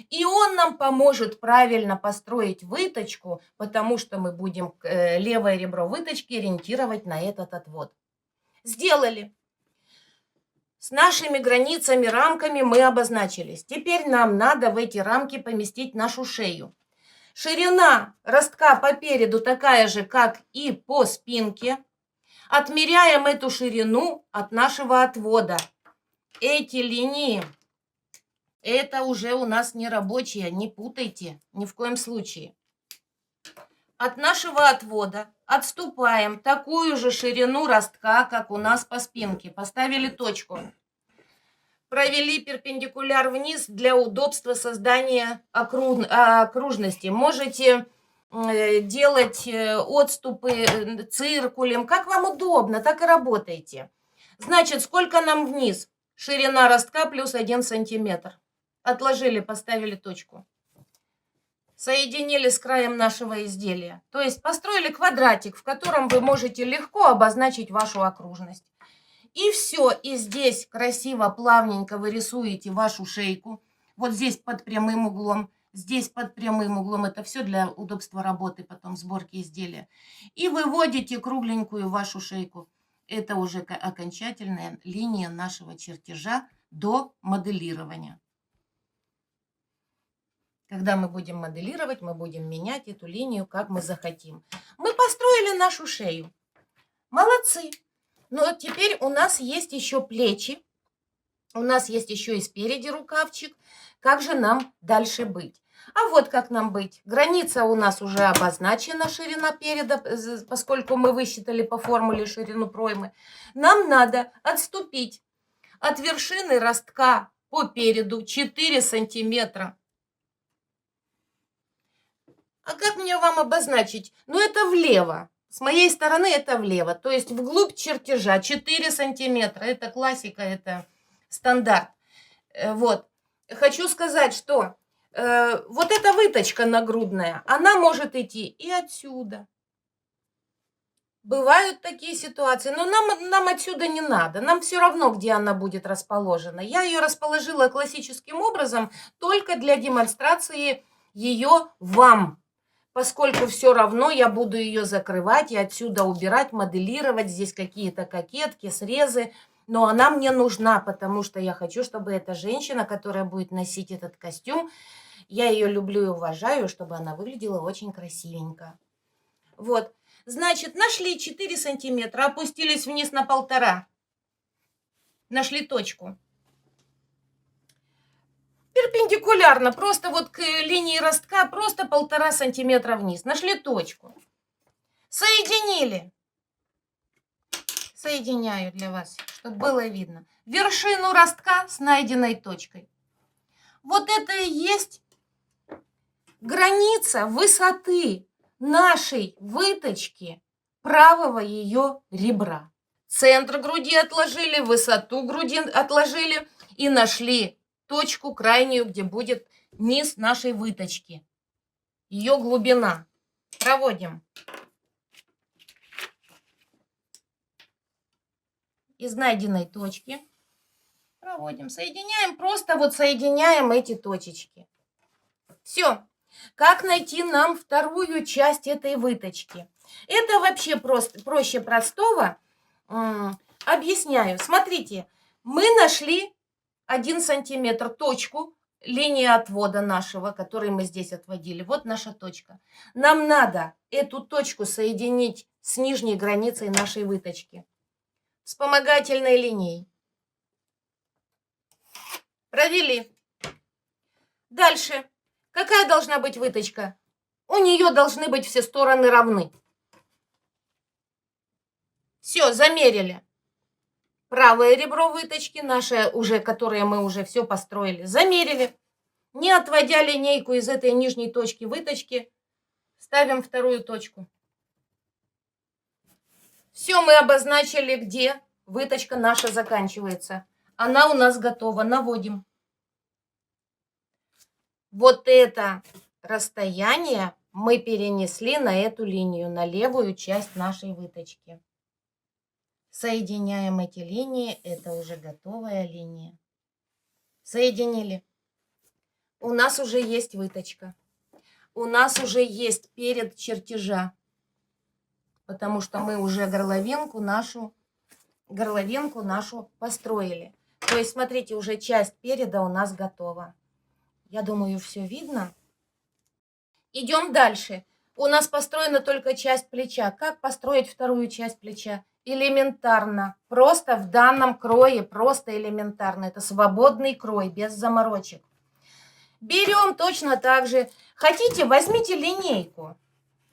И он нам поможет правильно построить выточку, потому что мы будем левое ребро выточки ориентировать на этот отвод. Сделали. С нашими границами, рамками мы обозначились. Теперь нам надо в эти рамки поместить нашу шею. Ширина ростка по переду такая же, как и по спинке. Отмеряем эту ширину от нашего отвода. Эти линии, это уже у нас не рабочие, не путайте, ни в коем случае. От нашего отвода отступаем такую же ширину ростка, как у нас по спинке. Поставили точку. Провели перпендикуляр вниз для удобства создания окружности. Можете делать отступы циркулем, как вам удобно, так и работайте. Значит, сколько нам вниз? Ширина ростка плюс 1 сантиметр. Отложили, поставили точку. Соединили с краем нашего изделия. То есть построили квадратик, в котором вы можете легко обозначить вашу окружность. И все, и здесь красиво, плавненько вы рисуете вашу шейку. Вот здесь под прямым углом, здесь под прямым углом. Это все для удобства работы, потом сборки изделия. И выводите кругленькую вашу шейку. Это уже окончательная линия нашего чертежа до моделирования. Когда мы будем моделировать, мы будем менять эту линию, как мы захотим. Мы построили нашу шею. Молодцы! Но теперь у нас есть еще плечи. У нас есть еще и спереди рукавчик. Как же нам дальше быть? А вот как нам быть. Граница у нас уже обозначена, ширина переда, поскольку мы высчитали по формуле ширину проймы. Нам надо отступить от вершины ростка по переду 4 сантиметра. А как мне вам обозначить? Ну, это влево. С моей стороны это влево. То есть вглубь чертежа 4 сантиметра. Это классика, это стандарт. Вот. Хочу сказать, что вот эта выточка нагрудная, она может идти и отсюда. Бывают такие ситуации, но нам отсюда не надо. Нам все равно, где она будет расположена. Я ее расположила классическим образом только для демонстрации ее вам. Поскольку все равно я буду ее закрывать и отсюда убирать, моделировать. Здесь какие-то кокетки, срезы. Но она мне нужна, потому что я хочу, чтобы эта женщина, которая будет носить этот костюм, я ее люблю и уважаю, чтобы она выглядела очень красивенько. Вот. Значит, нашли 4 сантиметра, опустились вниз на 1,5. Нашли точку. Перпендикулярно, просто вот к линии ростка, просто 1,5 сантиметра вниз. Нашли точку. Соединили. Соединяю для вас, чтобы было видно. Вершину ростка с найденной точкой. Вот это и есть граница высоты нашей выточки правого ее ребра. Центр груди отложили, высоту груди отложили и нашли точку крайнюю, где будет низ нашей выточки. Ее глубина. Проводим. Из найденной точки проводим. Соединяем, просто вот соединяем эти точечки. Все. Как найти нам вторую часть этой выточки? Это вообще проще простого. Объясняю. Смотрите, мы нашли 1 сантиметр точку линии отвода нашего, который мы здесь отводили. Вот наша точка. Нам надо эту точку соединить с нижней границей нашей выточки. Вспомогательной линией. Провели. Дальше. Какая должна быть выточка? У нее должны быть все стороны равны. Все, замерили. Правое ребро выточки, наше уже, которое мы уже все построили, замерили. Не отводя линейку из этой нижней точки выточки, ставим вторую точку. Все, мы обозначили, где выточка наша заканчивается. Она у нас готова. Наводим. Вот это расстояние мы перенесли на эту линию, на левую часть нашей выточки. Соединяем эти линии. Это уже готовая линия. Соединили. У нас уже есть выточка. У нас уже есть перед чертежа. Потому что мы уже горловинку нашу построили. То есть, смотрите, уже часть переда у нас готова. Я думаю, все видно. Идем дальше. У нас построена только часть плеча. Как построить вторую часть плеча? Элементарно. Просто в данном крое, просто элементарно. Это свободный крой, без заморочек. Берем точно так же. Хотите, возьмите линейку.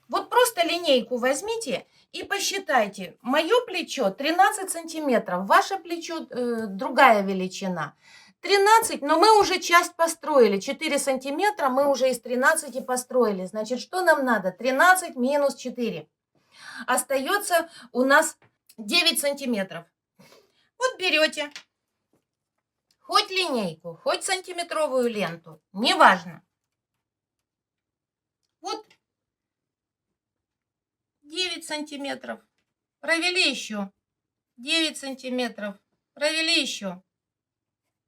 Вот просто линейку возьмите и посчитайте. Мое плечо 13 сантиметров, ваше плечо другая величина. 13, но мы уже часть построили. 4 сантиметра мы уже из 13 построили. Значит, что нам надо? 13 минус 4. Остается у нас 9 сантиметров. Вот берете хоть линейку, хоть сантиметровую ленту, неважно. Вот 9 сантиметров. Провели еще. 9 сантиметров. Провели еще.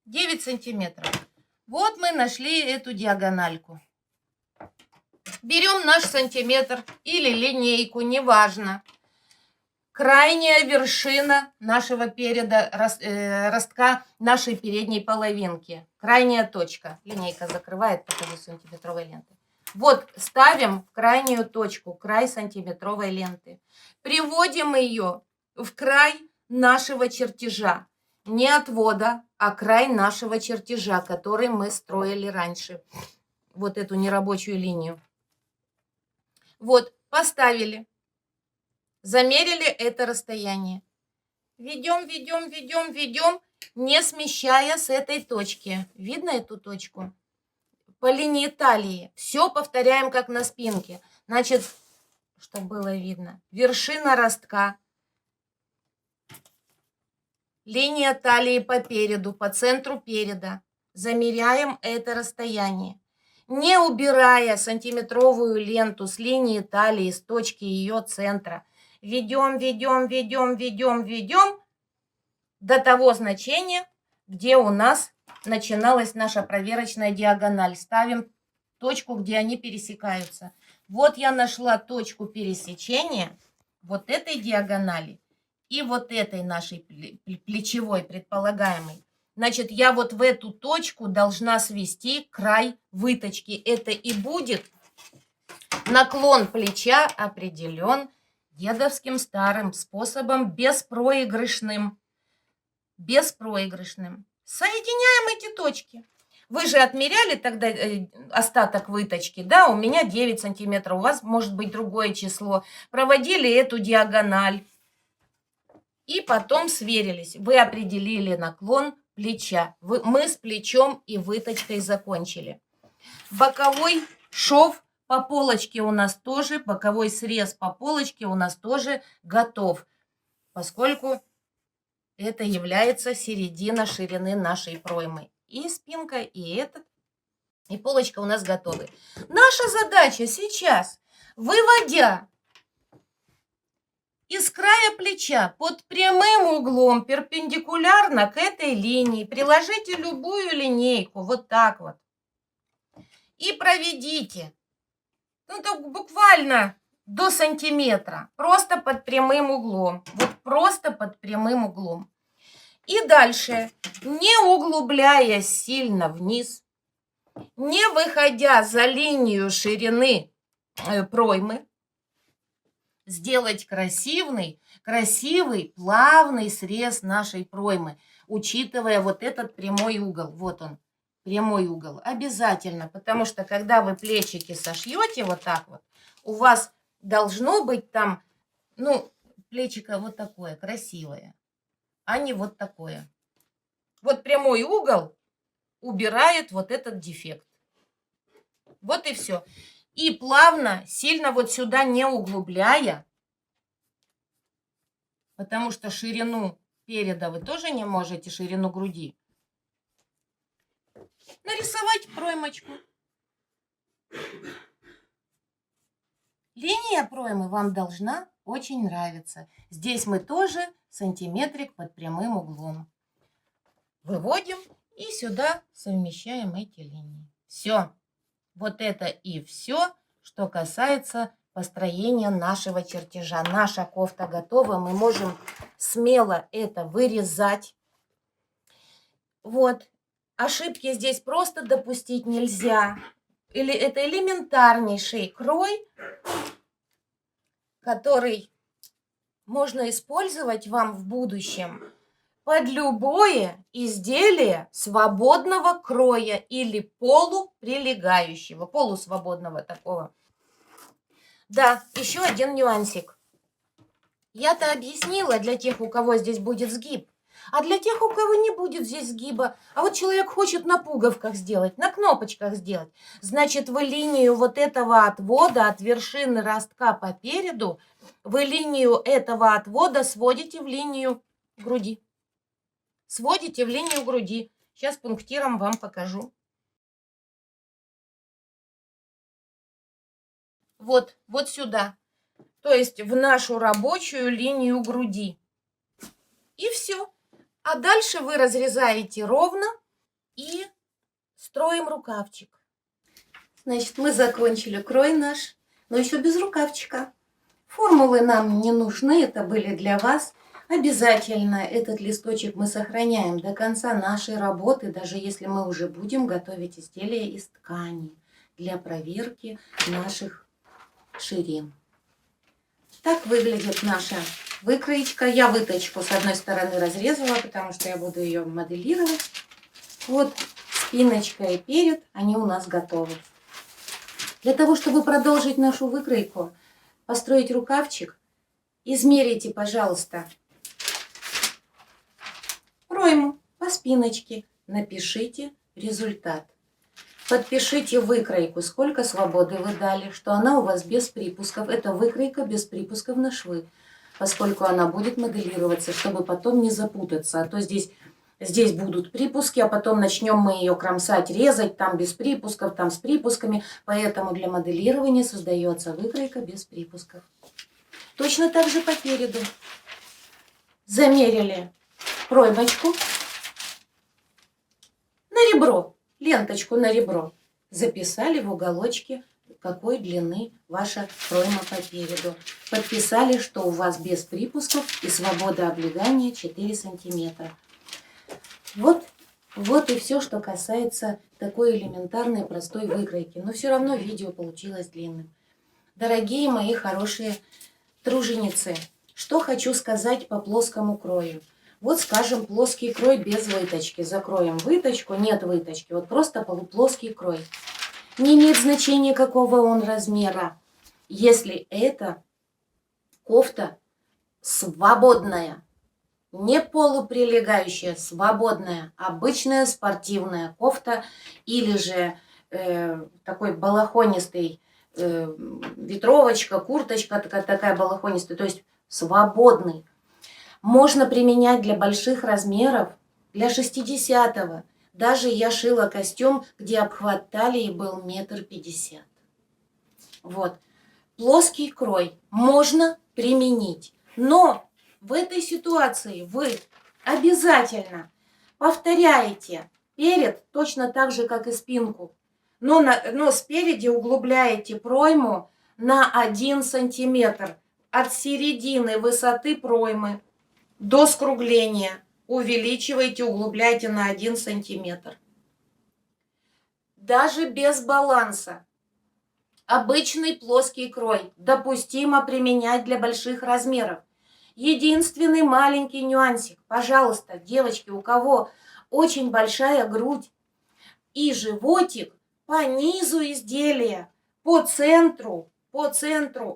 9 сантиметров. Вот мы нашли эту диагональку. Берем наш сантиметр или линейку, неважно. Крайняя вершина нашего переда, ростка нашей передней половинки. Крайняя точка. Линейка закрывает, покажу сантиметровой лентой. Вот ставим в крайнюю точку, край сантиметровой ленты. Приводим ее в край нашего чертежа. Не отвода, а край нашего чертежа, который мы строили раньше. Вот эту нерабочую линию. Вот, поставили. Замерили это расстояние. Ведем, ведем, ведем, ведем, не смещая с этой точки. Видно эту точку? По линии талии. Все повторяем, как на спинке. Значит, чтобы было видно. Вершина ростка. Линия талии по переду, по центру переда. Замеряем это расстояние. Не убирая сантиметровую ленту с линии талии, с точки ее центра. ведем, ведем, ведем, ведем, ведем до того значения, где у нас начиналась наша проверочная диагональ. Ставим точку, где они пересекаются. Вот я нашла точку пересечения вот этой диагонали и вот этой нашей плечевой предполагаемой. Значит, я вот в эту точку должна свести край выточки. Это и будет наклон плеча, определен дедовским старым способом, беспроигрышным. Беспроигрышным. Соединяем эти точки. Вы же отмеряли тогда остаток выточки, да? У меня 9 сантиметров, у вас может быть другое число. Проводили эту диагональ и потом сверились. Вы определили наклон плеча. Мы с плечом и выточкой закончили. Боковой шов по полочке у нас тоже, боковой срез по полочке у нас тоже готов, поскольку это является середина ширины нашей проймы. И спинка, и полочка у нас готовы. Наша задача сейчас, выводя из края плеча под прямым углом перпендикулярно к этой линии, приложите любую линейку, вот так вот, и проведите, ну так буквально до сантиметра, просто под прямым углом, вот просто под прямым углом. И дальше, не углубляясь сильно вниз, не выходя за линию ширины проймы, сделать красивый, плавный срез нашей проймы, учитывая вот этот прямой угол. Вот он, прямой угол. Обязательно, потому что когда вы плечики сошьете вот так вот, у вас должно быть там, ну, плечико вот такое красивое, а не вот такое. Вот прямой угол убирает вот этот дефект. Вот и все. И плавно, сильно вот сюда не углубляя, потому что ширину переда вы тоже не можете, ширину груди, нарисовать проймочку. Линия проймы вам должна очень нравиться. Здесь мы тоже сантиметрик под прямым углом. Выводим и сюда совмещаем эти линии. Все. Вот это и все, что касается построения нашего чертежа. Наша кофта готова. Мы можем смело это вырезать. Вот. Ошибки здесь просто допустить нельзя. Или это элементарнейший крой, который можно использовать вам в будущем под любое изделие свободного кроя или полуприлегающего, полусвободного такого. Да, еще один нюансик. Я-то объяснила для тех, у кого здесь будет сгиб. А для тех, у кого не будет здесь сгиба, а вот человек хочет на пуговках сделать, на кнопочках сделать, значит, вы линию вот этого отвода от вершины ростка по переду, вы линию этого отвода сводите в линию груди. Сводите в линию груди. Сейчас пунктиром вам покажу. Вот сюда. То есть в нашу рабочую линию груди. И все. А дальше вы разрезаете ровно и строим рукавчик. Значит, мы закончили крой наш, но еще без рукавчика. Формулы нам не нужны, это были для вас. Обязательно этот листочек мы сохраняем до конца нашей работы, даже если мы уже будем готовить изделия из ткани для проверки наших ширин. Так выглядит наша выкроечка. Я выточку с одной стороны разрезала, потому что я буду ее моделировать. Вот спиночка и перед, они у нас готовы. Для того, чтобы продолжить нашу выкройку, построить рукавчик, измерите, пожалуйста, пройму по спиночке, напишите результат. Подпишите выкройку, сколько свободы вы дали, что она у вас без припусков. Это выкройка без припусков на швы, поскольку она будет моделироваться, чтобы потом не запутаться. А то здесь будут припуски, а потом начнем мы ее кромсать, резать, там без припусков, там с припусками. Поэтому для моделирования создается выкройка без припусков. Точно так же по переду. Замерили проймочку на ребро, ленточку на ребро. Записали в уголочке, какой длины ваша пройма по переду. Подписали, что у вас без припусков и свобода облегания 4 сантиметра. Вот и все, что касается такой элементарной простой выкройки. Но все равно видео получилось длинным. Дорогие мои хорошие труженицы, что хочу сказать по плоскому крою. Вот, скажем, плоский крой без выточки. Закроем выточку, нет выточки. Вот просто полуплоский крой. Не имеет значения, какого он размера, если это кофта свободная. Не полуприлегающая, свободная, обычная спортивная кофта или же такой балахонистый ветровочка, курточка такая балахонистая, то есть свободный. Можно применять для больших размеров, для 60-го. Даже я шила костюм, где обхват талии был 1,50 м. Вот. Плоский крой можно применить, но в этой ситуации вы обязательно повторяете перед точно так же, как и спинку, но спереди углубляете пройму на 1 сантиметр от середины высоты проймы до скругления. Увеличиваете, углубляйте на 1 сантиметр. Даже без баланса. Обычный плоский крой допустимо применять для больших размеров. Единственный маленький нюансик. Пожалуйста, девочки, у кого очень большая грудь и животик, по низу изделия, по центру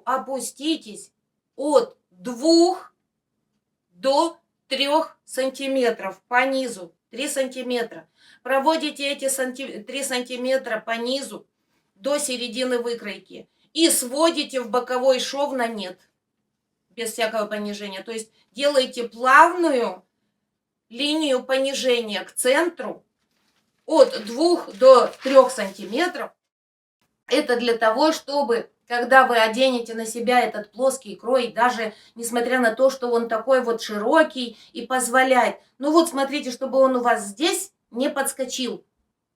опуститесь от 2 до 3 сантиметров по низу. 3 сантиметра. Проводите эти 3 сантиметра по низу до середины выкройки и сводите в боковой шов на нет. Без всякого понижения. То есть делаете плавную линию понижения к центру от 2 до 3 сантиметров. Это для того, чтобы, когда вы оденете на себя этот плоский крой, даже несмотря на то, что он такой вот широкий и позволяет, ну вот смотрите, чтобы он у вас здесь не подскочил,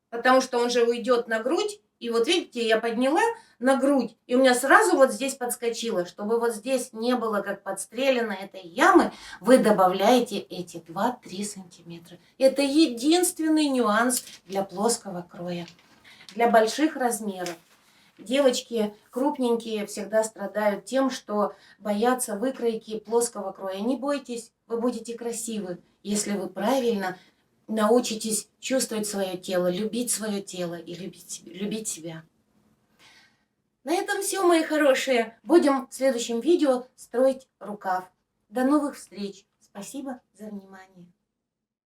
потому что он же уйдет на грудь. И вот видите, я подняла на грудь, и у меня сразу вот здесь подскочило. Чтобы вот здесь не было как подстрелено этой ямы, вы добавляете эти 2-3 сантиметра. Это единственный нюанс для плоского кроя. Для больших размеров. Девочки крупненькие всегда страдают тем, что боятся выкройки плоского кроя. Не бойтесь, вы будете красивы, если вы правильно научитесь чувствовать свое тело, любить свое тело и любить себя. На этом все, мои хорошие. Будем в следующем видео строить рукав. До новых встреч. Спасибо за внимание.